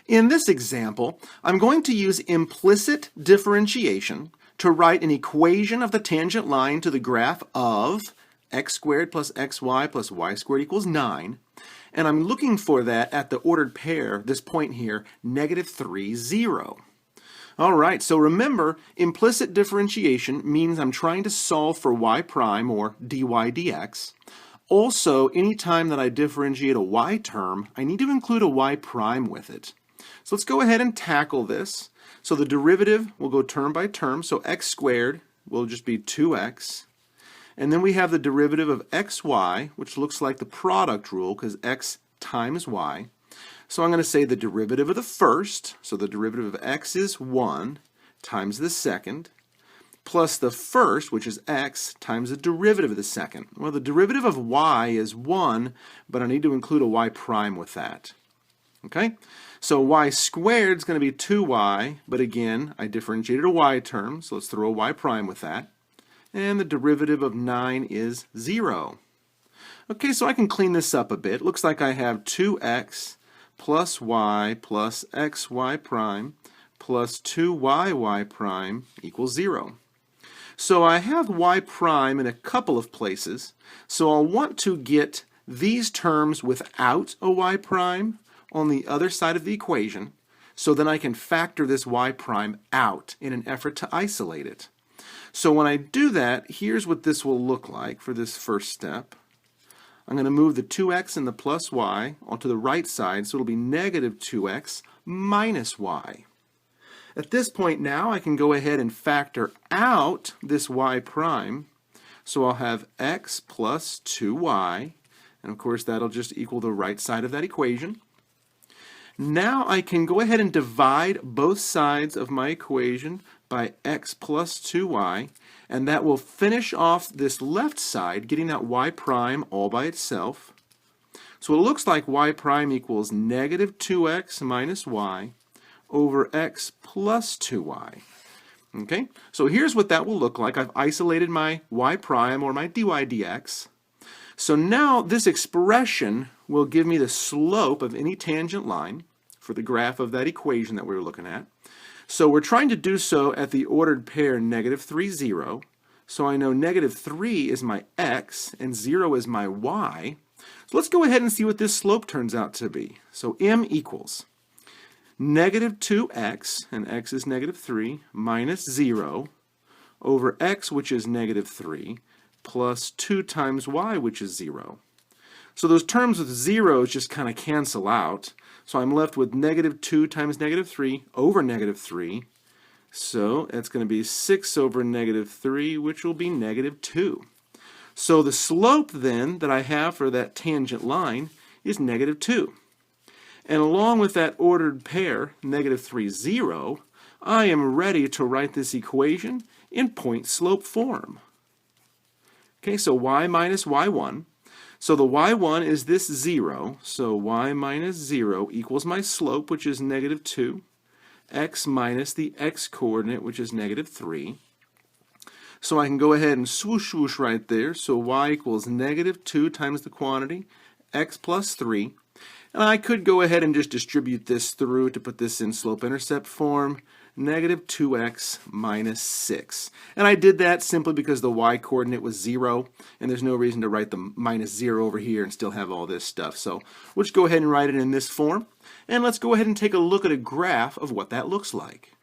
In this example, I'm going to use implicit differentiation to write an equation of the tangent line to the graph of x squared plus xy plus y squared equals 9. And I'm looking for that at the ordered pair, this point here, -3, 0. All right, so remember, implicit differentiation means I'm trying to solve for y prime, or dy dx. Also, anytime that I differentiate a y term, I need to include a y prime with it. So let's go ahead and tackle this. So the derivative will go term by term, so x squared will just be 2x. And then we have the derivative of xy, which looks like the product rule because x times y. So I'm going to say the derivative of the first, so the derivative of x is 1 times the second, plus the first, which is x, times the derivative of the second. Well, the derivative of y is 1, but I need to include a y prime with that. Okay? So y squared is going to be 2y, but again, I differentiated a y term, so let's throw a y prime with that. And the derivative of 9 is 0. Okay, so I can clean this up a bit. Looks like I have 2x plus y plus xy prime plus 2yy prime equals 0. So I have y prime in a couple of places. So I'll want to get these terms without a y prime on the other side of the equation, so then I can factor this y prime out in an effort to isolate it. So when I do that, here's what this will look like for this first step. I'm going to move the 2x and the plus y onto the right side, so it'll be negative 2x minus y. At this point now, I can go ahead and factor out this y prime. So I'll have x plus 2y, and of course that'll just equal the right side of that equation. Now I can go ahead and divide both sides of my equation by x plus 2y, and that will finish off this left side, getting that y prime all by itself. So it looks like y prime equals negative 2x minus y over x plus 2y. Okay, so here's what that will look like. I've isolated my y prime, or my dy dx. So now this expression will give me the slope of any tangent line for the graph of that equation that we were looking at. So we're trying to do so at the ordered pair -3, 0. So I know -3 is my x and 0 is my y. So let's go ahead and see what this slope turns out to be. So m equals -2x, and x is -3, minus 0 over x, which is -3, plus 2 times y, which is 0. So those terms with zeros just kind of cancel out. So I'm left with -2 times -3 over -3. So that's going to be 6 over -3, which will be -2. So the slope then that I have for that tangent line is -2. And along with that ordered pair, -3, 0, I am ready to write this equation in point-slope form. Okay, so y minus y1. So the y1 is this 0, so y minus 0 equals my slope, which is -2, x minus the x-coordinate, which is -3. So I can go ahead and swoosh swoosh right there, so y equals -2 times the quantity, x plus 3. And I could go ahead and just distribute this through to put this in slope-intercept form, -2x minus 6. And I did that simply because the y-coordinate was 0, and there's no reason to write the minus 0 over here and still have all this stuff. So we'll just go ahead and write it in this form, and let's go ahead and take a look at a graph of what that looks like.